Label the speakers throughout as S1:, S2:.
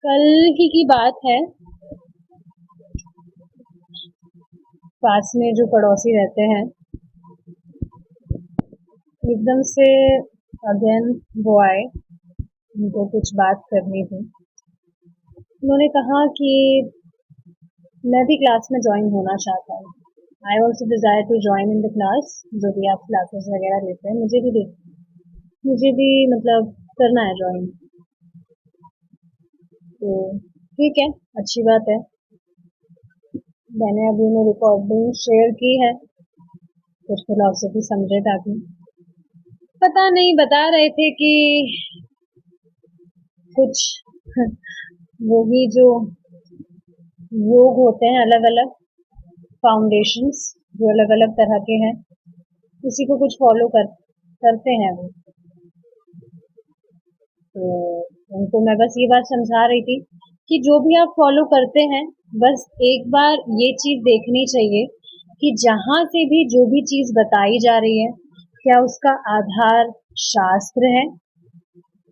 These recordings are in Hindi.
S1: कल ही की बात है। पास में जो पड़ोसी रहते हैं, एकदम से अगेन वो आए। उनको कुछ बात करनी थी। उन्होंने कहा कि मैं भी क्लास में ज्वाइन होना चाहता हूँ। I also desire to join in the class. जो भी आप क्लासेस वगैरह लेते हैं, मुझे भी मतलब करना है ज्वाइन। तो ठीक है, अच्छी बात है। मैंने अभी उन्हें रिकॉर्डिंग शेयर की है, कुछ फिलोसफी समझे ताकि पता नहीं, बता रहे थे कि कुछ वो भी जो योग होते हैं, अलग अलग फाउंडेशंस जो अलग अलग तरह के हैं, उसी को कुछ फॉलो करते हैं वो। तो उनको मैं बस ये बात समझा रही थी कि जो भी आप फॉलो करते हैं, बस एक बार ये चीज देखनी चाहिए कि जहां से भी जो भी चीज बताई जा रही है, क्या उसका आधार शास्त्र है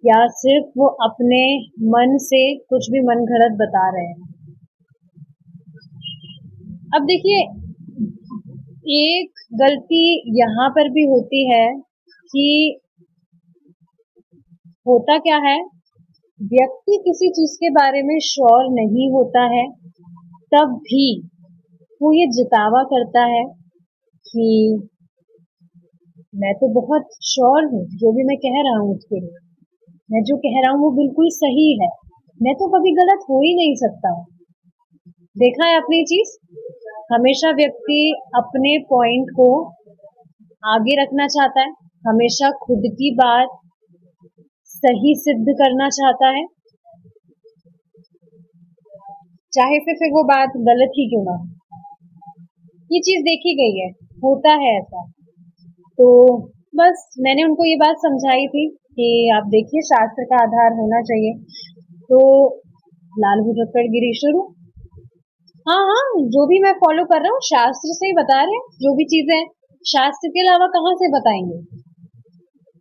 S1: या सिर्फ वो अपने मन से कुछ भी मन घड़त बता रहे हैं। अब देखिए, एक गलती यहाँ पर भी होती है कि होता क्या है, व्यक्ति किसी चीज के बारे में श्योर नहीं होता है, तब भी वो ये जतावा करता है कि मैं तो बहुत श्योर हूँ, जो भी मैं कह रहा हूँ उसके लिए, मैं जो कह रहा हूँ वो बिल्कुल सही है, मैं तो कभी गलत हो ही नहीं सकता। देखा है आपने चीज, हमेशा व्यक्ति अपने पॉइंट को आगे रखना चाहता है, हमेशा खुद की बात सही सिद्ध करना चाहता है, चाहे फिर वो बात गलत ही क्यों ना हो। ये चीज देखी गई है, होता है ऐसा। तो बस मैंने उनको ये बात समझाई थी कि आप देखिए, शास्त्र का आधार होना चाहिए। तो लाल भुजक्कड़ गिरी शुरू। हाँ हाँ, जो भी मैं फॉलो कर रहा हूँ शास्त्र से ही बता रहे हैं, जो भी चीजें हैं शास्त्र के अलावा कहाँ से बताएंगे।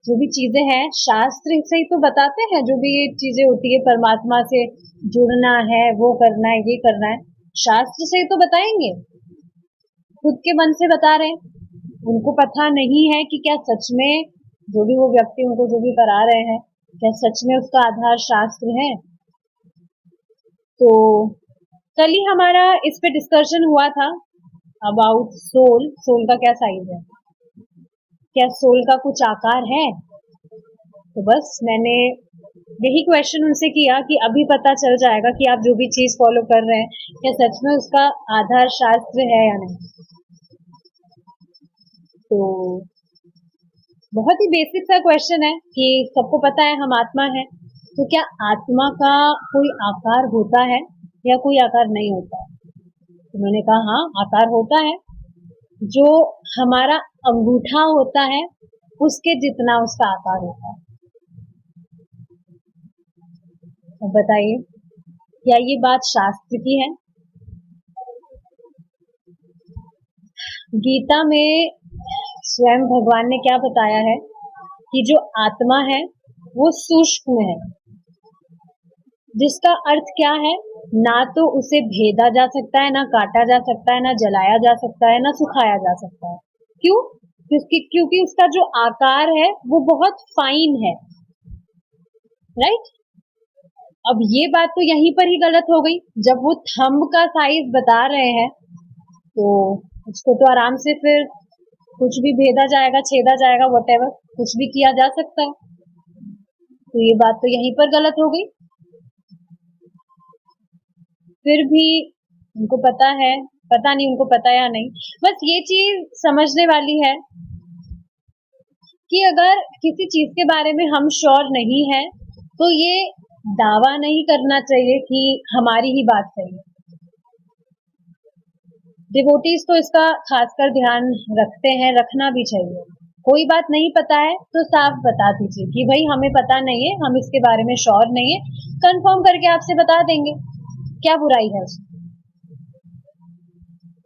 S1: जो भी चीजें हैं शास्त्र से ही तो बताते हैं। जो भी ये चीजें होती है, परमात्मा से जुड़ना है, वो करना है, ये करना है, शास्त्र से ही तो बताएंगे। खुद के मन से बता रहे हैं। उनको पता नहीं है कि क्या सच में जो भी वो व्यक्ति उनको जो भी करा रहे हैं, क्या सच में उसका आधार शास्त्र है। तो कल ही हमारा इस पे डिस्कशन हुआ था अबाउट सोल। सोल का क्या साइज है, क्या सोल का कुछ आकार है। तो बस मैंने यही क्वेश्चन उनसे किया कि अभी पता चल जाएगा कि आप जो भी चीज फॉलो कर रहे हैं, क्या सच में उसका आधार शास्त्र है या नहीं। तो बहुत ही बेसिक सा क्वेश्चन है कि सबको पता है हम आत्मा है, तो क्या आत्मा का कोई आकार होता है या कोई आकार नहीं होता है। उन्होंने कहा हाँ, आकार होता है। जो हमारा अंगूठा होता है उसके जितना उसका आकार होता है। अब बताइए, क्या ये बात शास्त्र की है। गीता में स्वयं भगवान ने क्या बताया है कि जो आत्मा है वो सूक्ष्म है, जिसका अर्थ क्या है, ना तो उसे भेदा जा सकता है, ना काटा जा सकता है, ना जलाया जा सकता है, ना सुखाया जा सकता है। क्यों? क्योंकि उसका जो आकार है वो बहुत फाइन है, राइट। अब ये बात तो यहीं पर ही गलत हो गई। जब वो थंब का साइज बता रहे हैं तो उसको तो आराम से फिर कुछ भी भेदा जाएगा, छेदा जाएगा, वटेवर कुछ भी किया जा सकता है। तो ये बात तो यहीं पर गलत हो गई। फिर भी उनको पता है, पता नहीं उनको पता या नहीं, बस ये चीज समझने वाली है कि अगर किसी चीज के बारे में हम श्योर नहीं है तो ये दावा नहीं करना चाहिए कि हमारी ही बात सही है। डिवोटीज तो इसका खासकर ध्यान रखते हैं, रखना भी चाहिए। कोई बात नहीं पता है तो साफ बता दीजिए कि भाई हमें पता नहीं है, हम इसके बारे में श्योर नहीं है, कंफर्म करके आपसे बता देंगे, क्या बुराई है उसमें।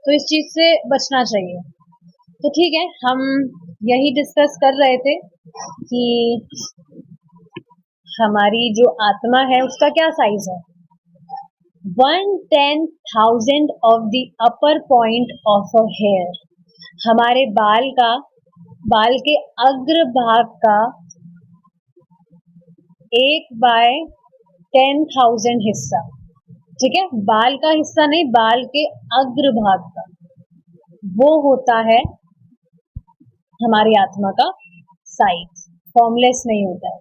S1: तो इस चीज से बचना चाहिए। तो ठीक है, हम यही डिस्कस कर रहे थे कि हमारी जो आत्मा है उसका क्या साइज है। 1/10,000 of the upper point of a hair. हमारे बाल के अग्र भाग का 1/10,000 हिस्सा, ठीक है, बाल का हिस्सा नहीं, बाल के अग्र भाग का, वो होता है हमारी आत्मा का साइज। फॉर्मलेस नहीं होता है।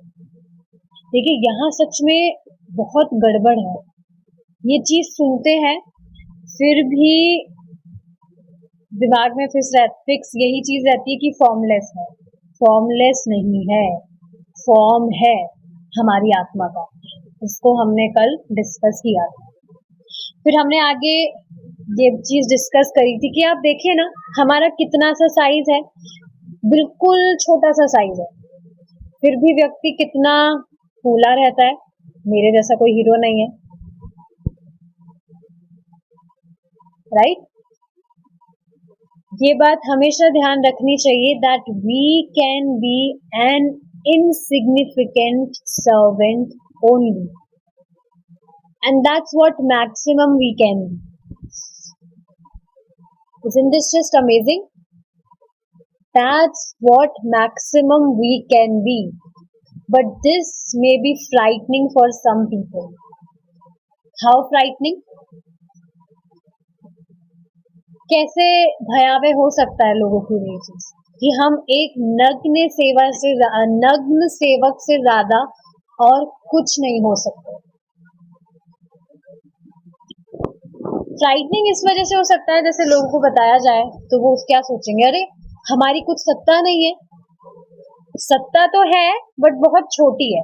S1: देखिए यहाँ सच में बहुत गड़बड़ है। ये चीज सुनते हैं फिर भी दिमाग में फिक्स यही चीज रहती है कि फॉर्मलेस है। फॉर्मलेस नहीं है, फॉर्म है हमारी आत्मा का। इसको हमने कल डिस्कस किया था। फिर हमने आगे ये चीज डिस्कस करी थी कि आप देखिए ना हमारा कितना सा साइज है, बिल्कुल छोटा सा साइज है, फिर भी व्यक्ति कितना फूला रहता है। मेरे जैसा कोई हीरो नहीं है, राइट। ये बात हमेशा ध्यान रखनी चाहिए that we can be an insignificant servant only, and that's what maximum we can be. Isn't this just amazing? That's what maximum we can be. But this may be frightening for some people. How frightening? कैसे भयावह हो सकता है लोगों के लिए चीज कि हम एक नग्न सेवक से ज्यादा और कुछ नहीं हो सकते। फ्राइटनिंग इस वजह से हो सकता है जैसे लोगों को बताया जाए तो वो क्या सोचेंगे, अरे हमारी कुछ सत्ता नहीं है। सत्ता तो है बट बहुत छोटी है।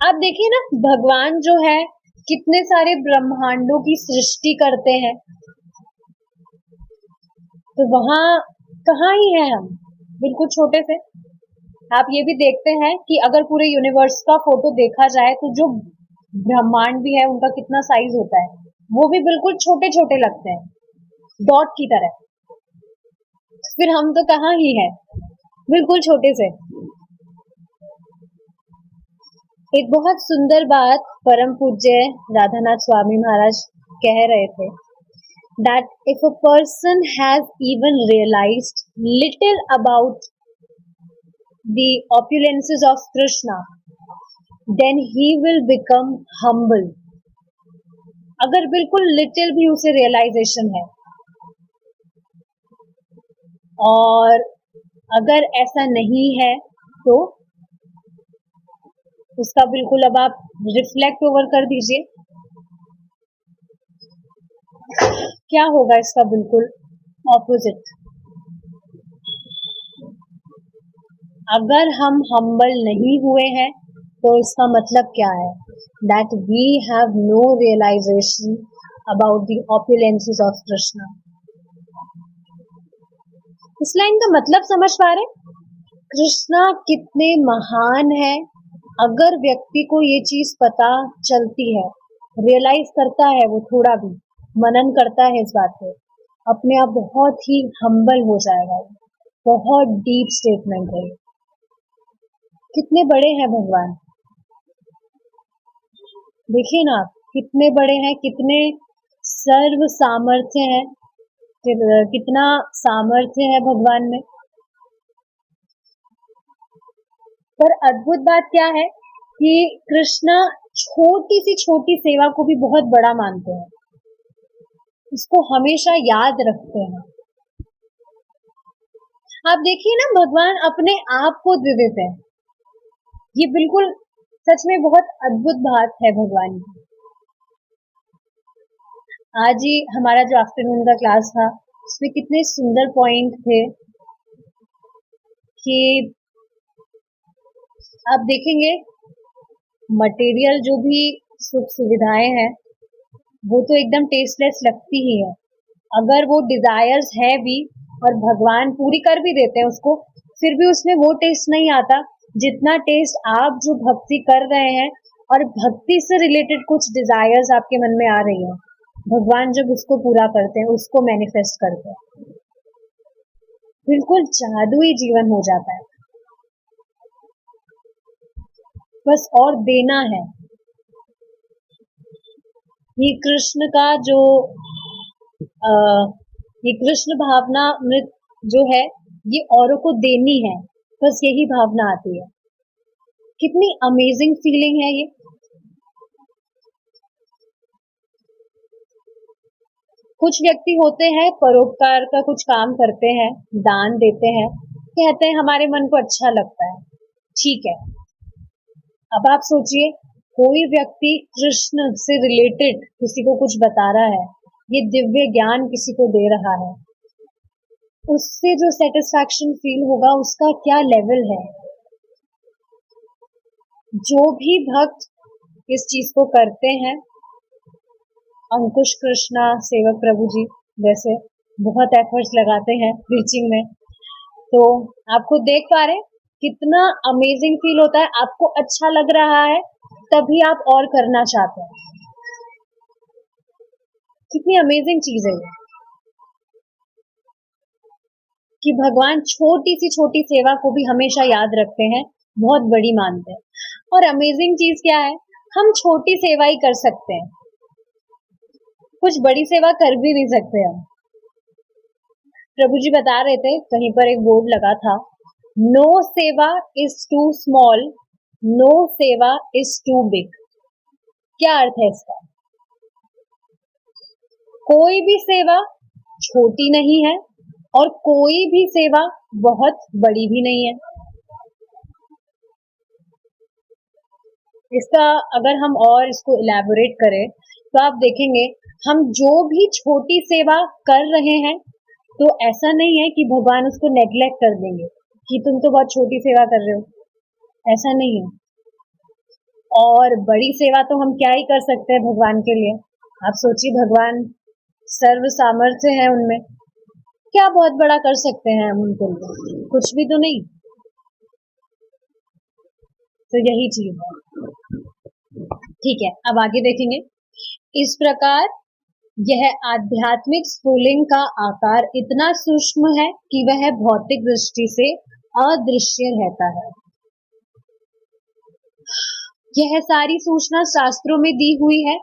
S1: आप देखिए ना भगवान जो है कितने सारे ब्रह्मांडों की सृष्टि करते हैं, तो वहां कहाँ ही है हम, बिल्कुल छोटे से। आप ये भी देखते हैं कि अगर पूरे यूनिवर्स का फोटो देखा जाए तो जो ब्रह्मांड भी है उनका कितना साइज होता है, वो भी बिल्कुल छोटे छोटे लगते हैं, डॉट की तरह। फिर हम तो कहाँ ही है, बिल्कुल छोटे से। एक बहुत सुंदर बात परम पूज्य राधानाथ स्वामी महाराज कह रहे थे that if a person has even realized little about the opulences of Krishna, then he will become humble. अगर बिल्कुल लिटिल भी उसे रियलाइजेशन है, और अगर ऐसा नहीं है तो उसका बिल्कुल अब आप रिफ्लेक्ट ओवर कर दीजिए, क्या होगा इसका बिल्कुल ऑपोजिट। अगर हम हम्बल नहीं हुए हैं तो इसका मतलब क्या है, that we have no realization about the opulences of Krishna. इस लाइन का मतलब समझ पा रहे, कृष्णा कितने महान है। अगर व्यक्ति को ये चीज पता चलती है, रियलाइज करता है, वो थोड़ा भी मनन करता है इस बात पे, अपने आप बहुत ही हम्बल हो जाएगा। बहुत डीप स्टेटमेंट है। कितने बड़े हैं भगवान, देखिए ना कितने बड़े हैं, कितने सर्व सामर्थ्य है, कितना सामर्थ्य है भगवान में। पर अद्भुत बात क्या है कि कृष्णा छोटी सी छोटी सेवा को भी बहुत बड़ा मानते हैं, इसको हमेशा याद रखते हैं। आप देखिए ना भगवान अपने आप को दे देते हैं, ये बिल्कुल सच में बहुत अद्भुत बात है भगवान की। आज ही हमारा जो आफ्टरनून का क्लास था उसमें कितने सुंदर पॉइंट थे कि आप देखेंगे मटेरियल जो भी सुख सुविधाएं हैं वो तो एकदम टेस्टलेस लगती ही है। अगर वो डिजायर्स है भी और भगवान पूरी कर भी देते हैं उसको, फिर भी उसमें वो टेस्ट नहीं आता जितना टेस्ट आप जो भक्ति कर रहे हैं और भक्ति से रिलेटेड कुछ डिजायर्स आपके मन में आ रही है, भगवान जब उसको पूरा करते हैं, उसको मैनिफेस्ट करते हैं, बिल्कुल जादुई जीवन हो जाता है। बस और देना है। ये कृष्ण का जो ये कृष्ण भावना मृत जो है, ये औरों को देनी है, बस यही भावना आती है। कितनी अमेजिंग फीलिंग है ये। कुछ व्यक्ति होते हैं परोपकार का कुछ काम करते हैं, दान देते हैं, कहते हैं हमारे मन को अच्छा लगता है, ठीक है। अब आप सोचिए, कोई व्यक्ति कृष्ण से रिलेटेड किसी को कुछ बता रहा है, ये दिव्य ज्ञान किसी को दे रहा है, उससे जो सेटिस्फैक्शन फील होगा उसका क्या लेवल है। जो भी भक्त इस चीज को करते हैं, अंकुश कृष्णा सेवक प्रभु जी जैसे बहुत एफर्ट्स लगाते हैं प्रीचिंग में, तो आप खुद देख पा रहे हैं कितना अमेजिंग फील होता है। आपको अच्छा लग रहा है तभी आप और करना चाहते हैं। कितनी अमेजिंग चीज है ये कि भगवान छोटी सी सेवा को भी हमेशा याद रखते हैं, बहुत बड़ी मानते हैं। और अमेजिंग चीज क्या है, हम छोटी सेवा ही कर सकते हैं, कुछ बड़ी सेवा कर भी नहीं सकते हम। प्रभु जी बता रहे थे, कहीं पर एक बोर्ड लगा था, नो सेवा इज टू स्मॉल, नो सेवा इज टू बिग। क्या अर्थ है इसका? कोई भी सेवा छोटी नहीं है और कोई भी सेवा बहुत बड़ी भी नहीं है। इसका अगर हम और इसको इलैबोरेट करें तो आप देखेंगे, हम जो भी छोटी सेवा कर रहे हैं तो ऐसा नहीं है कि भगवान उसको नेग्लेक्ट कर देंगे कि तुम तो बहुत छोटी सेवा कर रहे हो, ऐसा नहीं है। और बड़ी सेवा तो हम क्या ही कर सकते हैं भगवान के लिए। आप सोचिए, भगवान सर्व सामर्थ्य है उनमें, क्या बहुत बड़ा कर सकते हैं हम उनके लिए? कुछ भी तो नहीं। तो यही चीज है। ठीक है, अब आगे देखेंगे। इस प्रकार यह आध्यात्मिक स्फुलिंग का आकार इतना सूक्ष्म है कि वह भौतिक दृष्टि से अदृश्य रहता है। यह सारी सूचना शास्त्रों में दी हुई है,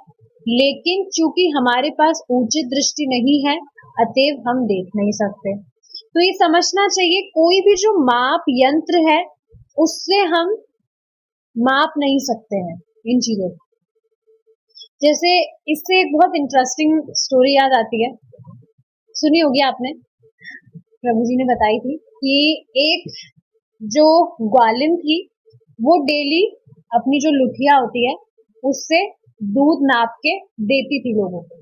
S1: लेकिन चूंकि हमारे पास उचित दृष्टि नहीं है, अतएव हम देख नहीं सकते। तो ये समझना चाहिए, कोई भी जो माप यंत्र है उससे हम माप नहीं सकते हैं इन चीजों को। जैसे इससे एक बहुत इंटरेस्टिंग स्टोरी याद आती है, सुनी होगी आपने। प्रभु जी ने बताई थी कि एक जो ग्वालिन थी, वो डेली अपनी जो लुठिया होती है उससे दूध नाप के देती थी लोगों को।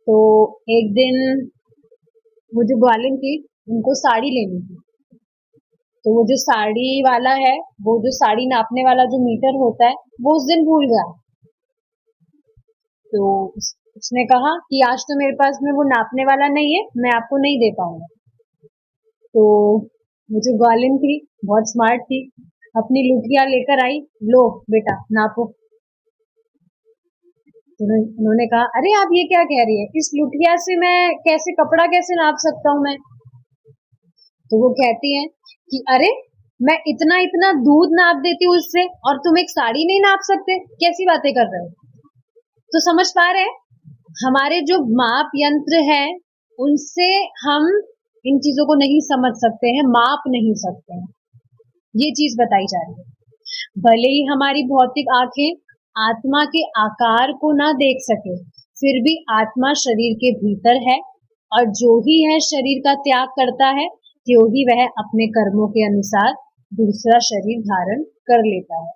S1: तो एक दिन वो जो ग्वालिन थी, उनको साड़ी लेनी थी, तो वो जो साड़ी वाला है, वो जो साड़ी नापने वाला जो मीटर होता है, वो उस दिन भूल गया। तो उसने कहा कि आज तो मेरे पास में वो नापने वाला नहीं है, मैं आपको नहीं दे पाऊंगा। तो वो जो ग्वालिन थी, बहुत स्मार्ट थी, अपनी लुटिया लेकर आई, लो बेटा नापो। तो उन्होंने कहा, अरे आप ये क्या कह रही है, इस लुटिया से मैं कैसे कपड़ा कैसे नाप सकता हूँ मैं? तो वो कहती है कि अरे मैं इतना इतना दूध नाप देती हूँ इससे, और तुम एक साड़ी नहीं नाप सकते, कैसी बातें कर रहे हो? तो समझ पा रहे हैं, हमारे जो माप यंत्र है उनसे हम इन चीजों को नहीं समझ सकते हैं, माप नहीं सकते हैं। ये चीज बताई जा रही है। भले ही हमारी भौतिक आंखें आत्मा के आकार को ना देख सके, फिर भी आत्मा शरीर के भीतर है, और जो ही है शरीर का त्याग करता है, त्यों ही वह अपने कर्मों के अनुसार दूसरा शरीर धारण कर लेता है।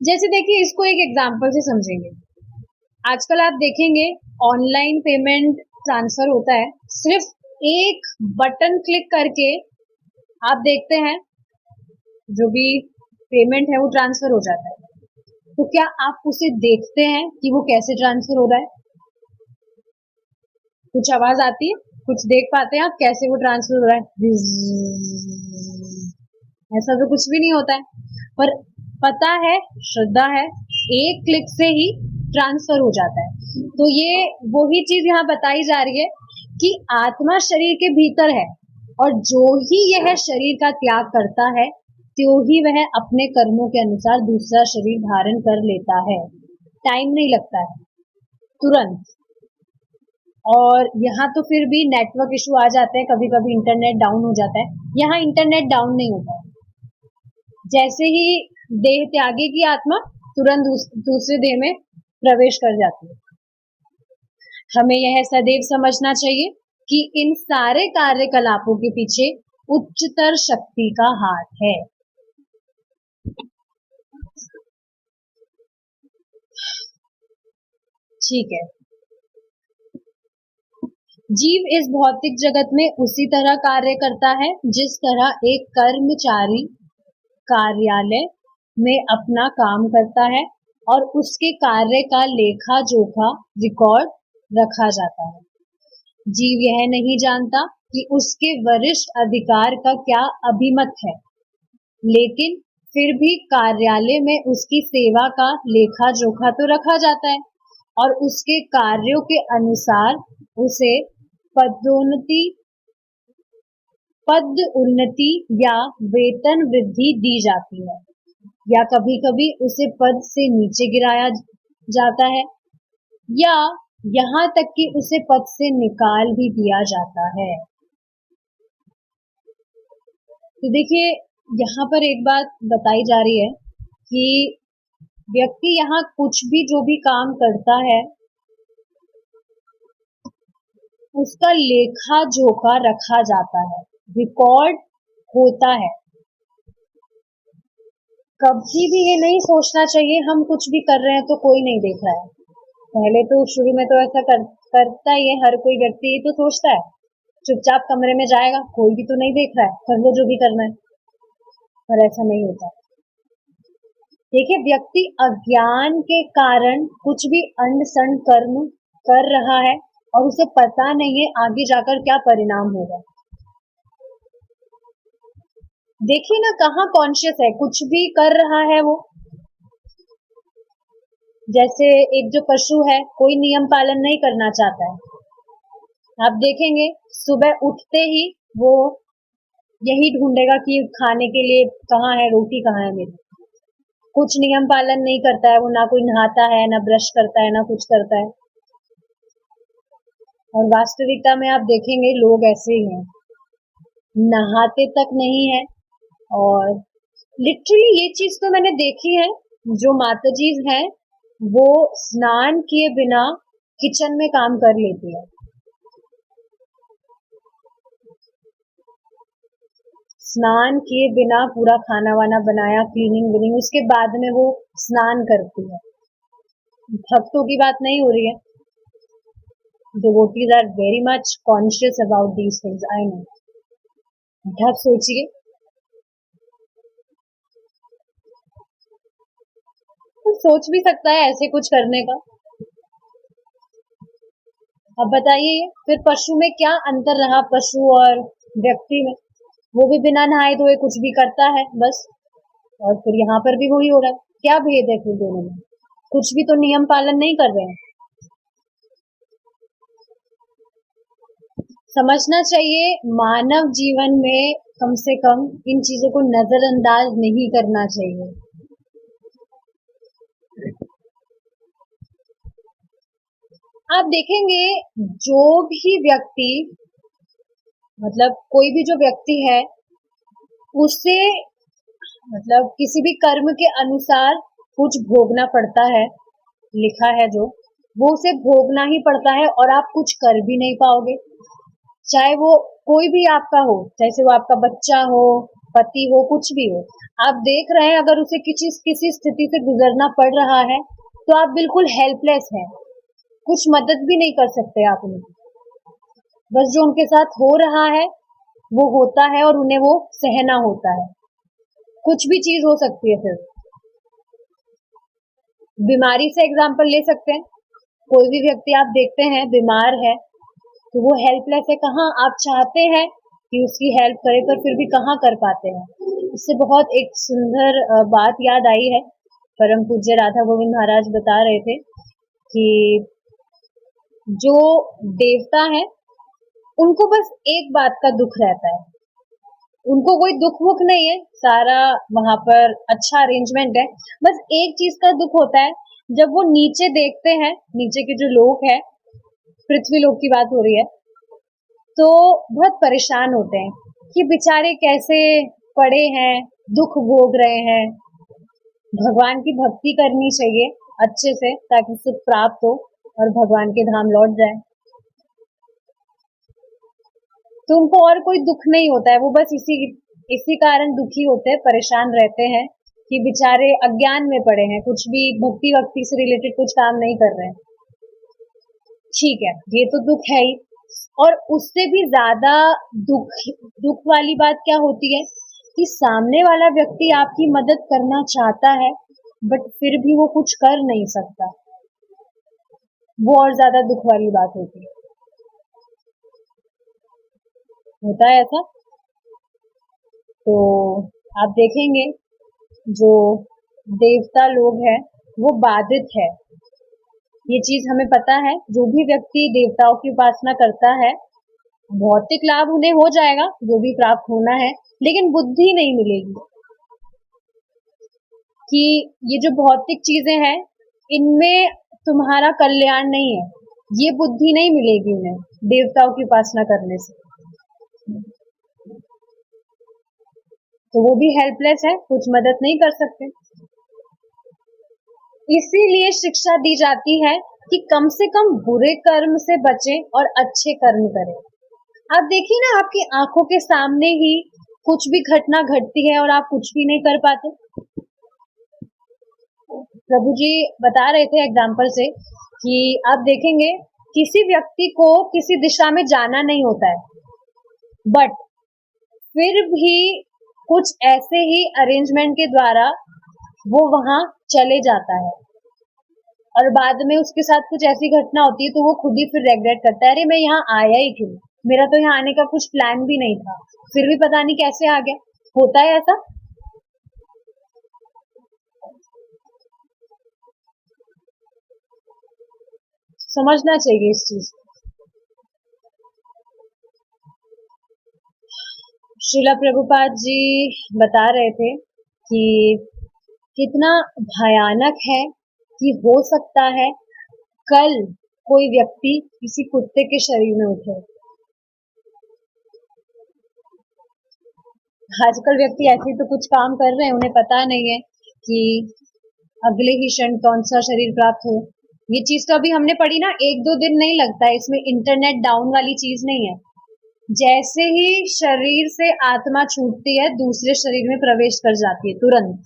S1: जैसे देखिए, इसको एक एग्जाम्पल से समझेंगे। आजकल आप देखेंगे ऑनलाइन पेमेंट ट्रांसफर होता है, सिर्फ एक बटन क्लिक करके आप देखते हैं जो भी पेमेंट है वो ट्रांसफर हो जाता है। तो क्या आप उसे देखते हैं कि वो कैसे ट्रांसफर हो रहा है? कुछ आवाज आती है, कुछ देख पाते हैं आप कैसे वो ट्रांसफर हो रहा है? ऐसा तो कुछ भी नहीं होता है, पर पता है, श्रद्धा है, एक क्लिक से ही ट्रांसफर हो जाता है। तो ये वही चीज यहाँ बताई जा रही है कि आत्मा शरीर के भीतर है, और जो ही यह शरीर का त्याग करता है, त्यों ही वह अपने कर्मों के अनुसार दूसरा शरीर धारण कर लेता है। टाइम नहीं लगता है, तुरंत। और यहाँ तो फिर भी नेटवर्क इशू आ जाते हैं, कभी कभी इंटरनेट डाउन हो जाता है। यहाँ इंटरनेट डाउन नहीं होता है। जैसे ही देह त्यागेगी आत्मा, तुरंत दूसरे देह में प्रवेश कर जाती है। हमें यह सदैव समझना चाहिए कि इन सारे कार्यकलापों के पीछे उच्चतर शक्ति का हाथ है। ठीक है। जीव इस भौतिक जगत में उसी तरह कार्य करता है जिस तरह एक कर्मचारी कार्यालय में अपना काम करता है और उसके कार्य का लेखा जोखा रिकॉर्ड रखा जाता है। जीव यह नहीं जानता कि उसके वरिष्ठ अधिकार का क्या अभिमत है, लेकिन फिर भी कार्यालय में उसकी सेवा का लेखा जोखा तो रखा जाता है और उसके कार्यों के अनुसार उसे पद उन्नति या वेतन वृद्धि दी जाती है, या कभी कभी उसे पद से नीचे गिराया जाता है, या यहाँ तक कि उसे पद से निकाल भी दिया जाता है। तो देखिए, यहाँ पर एक बात बताई जा रही है कि व्यक्ति यहाँ कुछ भी जो भी काम करता है उसका लेखा जोखा रखा जाता है, रिकॉर्ड होता है। कभी भी ये नहीं सोचना चाहिए हम कुछ भी कर रहे हैं तो कोई नहीं देख रहा है। पहले तो शुरू में तो ऐसा करता ही है, हर कोई व्यक्ति तो सोचता है, चुपचाप कमरे में जाएगा, कोई भी तो नहीं देख रहा है, कर लो जो भी करना है। पर ऐसा नहीं होता। देखिए, व्यक्ति अज्ञान के कारण कुछ भी अंड संड कर्म कर रहा है और उसे पता नहीं है आगे जाकर क्या परिणाम होगा। देखिए ना, कहाँ कॉन्शियस है, कुछ भी कर रहा है वो। जैसे एक जो पशु है, कोई नियम पालन नहीं करना चाहता है। आप देखेंगे सुबह उठते ही वो यही ढूंढेगा कि खाने के लिए कहाँ है, रोटी कहाँ है मेरी। कुछ नियम पालन नहीं करता है वो, ना कोई नहाता है, ना ब्रश करता है, ना कुछ करता है। और वास्तविकता में आप देखेंगे लोग ऐसे ही हैं, नहाते तक नहीं है। और लिटरली ये चीज तो मैंने देखी है, जो माताजी हैं वो स्नान किए बिना किचन में काम कर लेती है। स्नान किए बिना पूरा खाना वाना बनाया, क्लीनिंग विनिंग, उसके बाद में वो स्नान करती है। भक्तों की बात नहीं हो रही है। devotees are very much conscious about these things, I know. अब सोचिए, तो सोच भी सकता है ऐसे कुछ करने का। अब बताइए फिर पशु में क्या अंतर रहा, पशु और व्यक्ति में? वो भी बिना नहाए धोए कुछ भी करता है बस, और फिर यहाँ पर भी वही हो रहा है। क्या भेद है फिर दोनों में? कुछ भी तो नियम पालन नहीं कर रहे हैं। समझना चाहिए मानव जीवन में कम से कम इन चीजों को नजरअंदाज नहीं करना चाहिए। आप देखेंगे जो भी व्यक्ति, मतलब कोई भी जो व्यक्ति है, उसे मतलब किसी भी कर्म के अनुसार कुछ भोगना पड़ता है, लिखा है जो, वो उसे भोगना ही पड़ता है और आप कुछ कर भी नहीं पाओगे। चाहे वो कोई भी आपका हो, चाहे वो आपका बच्चा हो, पति हो, कुछ भी हो, आप देख रहे हैं अगर उसे किसी स्थिति से गुजरना पड़ रहा है तो आप बिल्कुल हेल्पलेस हैं, कुछ मदद भी नहीं कर सकते आप उनकी। बस जो उनके साथ हो रहा है वो होता है और उन्हें वो सहना होता है। कुछ भी चीज हो सकती है। फिर बीमारी से एग्जाम्पल ले सकते हैं, कोई भी व्यक्ति आप देखते हैं बीमार है तो वो हेल्पलेस है, कहाँ आप चाहते हैं कि उसकी हेल्प करें पर फिर भी कहाँ कर पाते हैं। इससे बहुत एक सुंदर बात याद आई है, परम पूज्य राधा गोविंद महाराज बता रहे थे कि जो देवता है उनको बस एक बात का दुख रहता है, उनको कोई दुख वुख नहीं है, सारा वहां पर अच्छा अरेंजमेंट है, बस एक चीज का दुख होता है जब वो नीचे देखते हैं, नीचे के जो लोग हैं, पृथ्वी लोक की बात हो रही है, तो बहुत परेशान होते हैं कि बेचारे कैसे पड़े हैं, दुख भोग रहे हैं। भगवान की भक्ति करनी चाहिए अच्छे से ताकि सुख प्राप्त हो और भगवान के धाम लौट जाए। तो उनको और कोई दुख नहीं होता है, वो बस इसी कारण दुखी होते हैं, परेशान रहते हैं कि बेचारे अज्ञान में पड़े हैं, कुछ भी भक्ति वक्ति से रिलेटेड कुछ काम नहीं कर रहे हैं। ठीक है, ये तो दुख है ही। और उससे भी ज्यादा दुख वाली बात क्या होती है कि सामने वाला व्यक्ति आपकी मदद करना चाहता है बट फिर भी वो कुछ कर नहीं सकता। वो और ज्यादा दुख वाली बात होती है। होता है ऐसा। तो आप देखेंगे जो देवता लोग हैं वो बाधित है। ये चीज हमें पता है, जो भी व्यक्ति देवताओं की उपासना करता है भौतिक लाभ उन्हें हो जाएगा जो भी प्राप्त होना है, लेकिन बुद्धि नहीं मिलेगी कि ये जो भौतिक चीजें हैं इनमें तुम्हारा कल्याण नहीं है, ये बुद्धि नहीं मिलेगी उन्हें देवताओं की उपासना करने से। तो वो भी हेल्पलेस है, कुछ मदद नहीं कर सकते। इसीलिए शिक्षा दी जाती है कि कम से कम बुरे कर्म से बचें और अच्छे कर्म करें। आप देखिए ना, आपकी आंखों के सामने ही कुछ भी घटना घटती है और आप कुछ भी नहीं कर पाते। प्रभु जी बता रहे थे एग्जाम्पल से कि आप देखेंगे किसी व्यक्ति को किसी दिशा में जाना नहीं होता है बट फिर भी कुछ ऐसे ही अरेंजमेंट के द्वारा वो वहां चले जाता है और बाद में उसके साथ कुछ ऐसी घटना होती है तो वो खुद ही फिर रेग्रेट करता है, अरे मैं यहाँ आया ही क्यों, मेरा तो यहाँ आने का कुछ प्लान भी नहीं था, फिर भी पता नहीं कैसे आ गया। होता है ऐसा। समझना चाहिए इस चीज। श्रीला प्रभुपाद जी बता रहे थे कि कितना भयानक है कि हो सकता है कल कोई व्यक्ति किसी कुत्ते के शरीर में उठे। आजकल व्यक्ति ऐसे तो कुछ काम कर रहे हैं, उन्हें पता नहीं है कि अगले ही क्षण कौन सा शरीर प्राप्त हो। ये चीज तो अभी हमने पढ़ी ना, 1-2 दिन नहीं लगता है, इसमें इंटरनेट डाउन वाली चीज नहीं है। जैसे ही शरीर से आत्मा छूटती है दूसरे शरीर में प्रवेश कर जाती है तुरंत।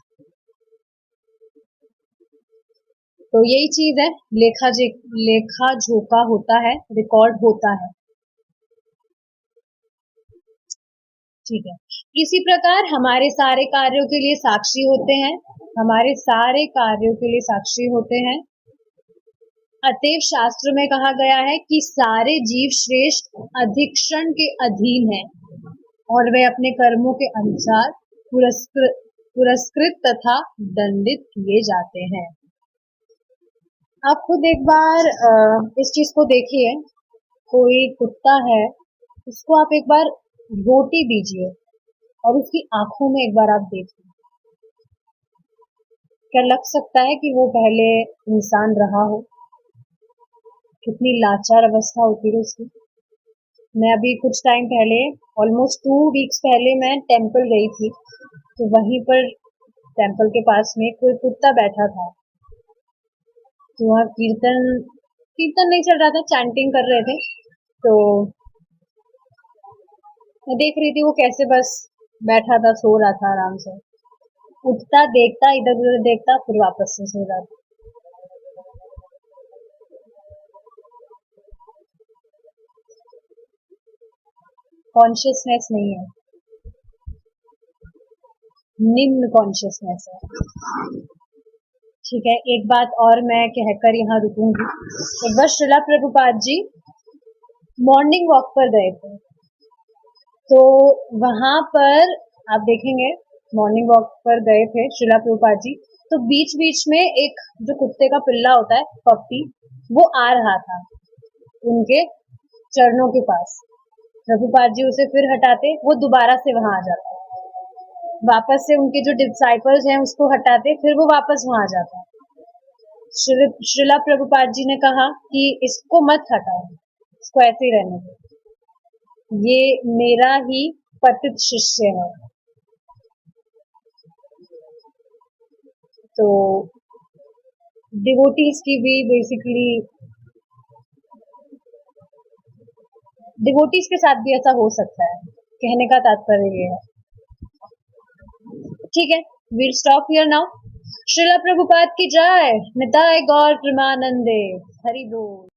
S1: तो यही चीज है, लेखा झोंका होता है, रिकॉर्ड होता है। ठीक है, इसी प्रकार हमारे सारे कार्यों के लिए साक्षी होते हैं, हमारे सारे कार्यों के लिए साक्षी होते हैं। अतएव शास्त्र में कहा गया है कि सारे जीव श्रेष्ठ अधिक्षण के अधीन हैं और वे अपने कर्मों के अनुसार पुरस्कृत तथा दंडित किए जाते हैं। आप खुद एक बार इस चीज को देखिए, कोई कुत्ता है उसको आप एक बार रोटी दीजिए और उसकी आंखों में एक बार आप देखिए, क्या लग सकता है कि वो पहले इंसान रहा हो? कितनी लाचार अवस्था होती है उसकी। मैं अभी कुछ टाइम पहले, ऑलमोस्ट 2 वीक्स पहले मैं टेम्पल गई थी, तो वहीं पर टेम्पल के पास में कोई कुत्ता बैठा था। तो वहाँ कीर्तन नहीं चल रहा था, चैंटिंग कर रहे थे। तो मैं देख रही थी वो कैसे बस बैठा था, सो रहा था आराम से, उठता देखता इधर उधर देखता फिर वापस से सो जाता। कॉन्शियसनेस नहीं है, निम्न कॉन्शियसनेस है। ठीक है, एक बात और मैं कहकर यहाँ रुकूंगी। एक बार श्रीला प्रभुपाद जी मॉर्निंग वॉक पर गए थे, तो वहां पर आप देखेंगे मॉर्निंग वॉक पर गए थे श्रीला प्रभुपाद जी, तो बीच बीच में एक जो कुत्ते का पिल्ला होता है पप्पी, वो आ रहा था उनके चरणों के पास। प्रभुपाद जी उसे फिर हटाते, वो दोबारा से वहां आ जाता, वापस से उनके जो डिसाइपल्स हैं उसको हटाते, फिर वो वापस वहां आ जाता। श्रीला प्रभुपाद जी ने कहा कि इसको मत हटाओ, इसको ऐसे ही रहने दो, ये मेरा ही पतित शिष्य है। तो डिवोटीज की भी बेसिकली डिवोटीज के साथ भी ऐसा हो सकता है, कहने का तात्पर्य ये है। ठीक है, we'll stop here now. Srila Prabhupada की जय, निताय गौर प्रेमानंदे, हरि बोल।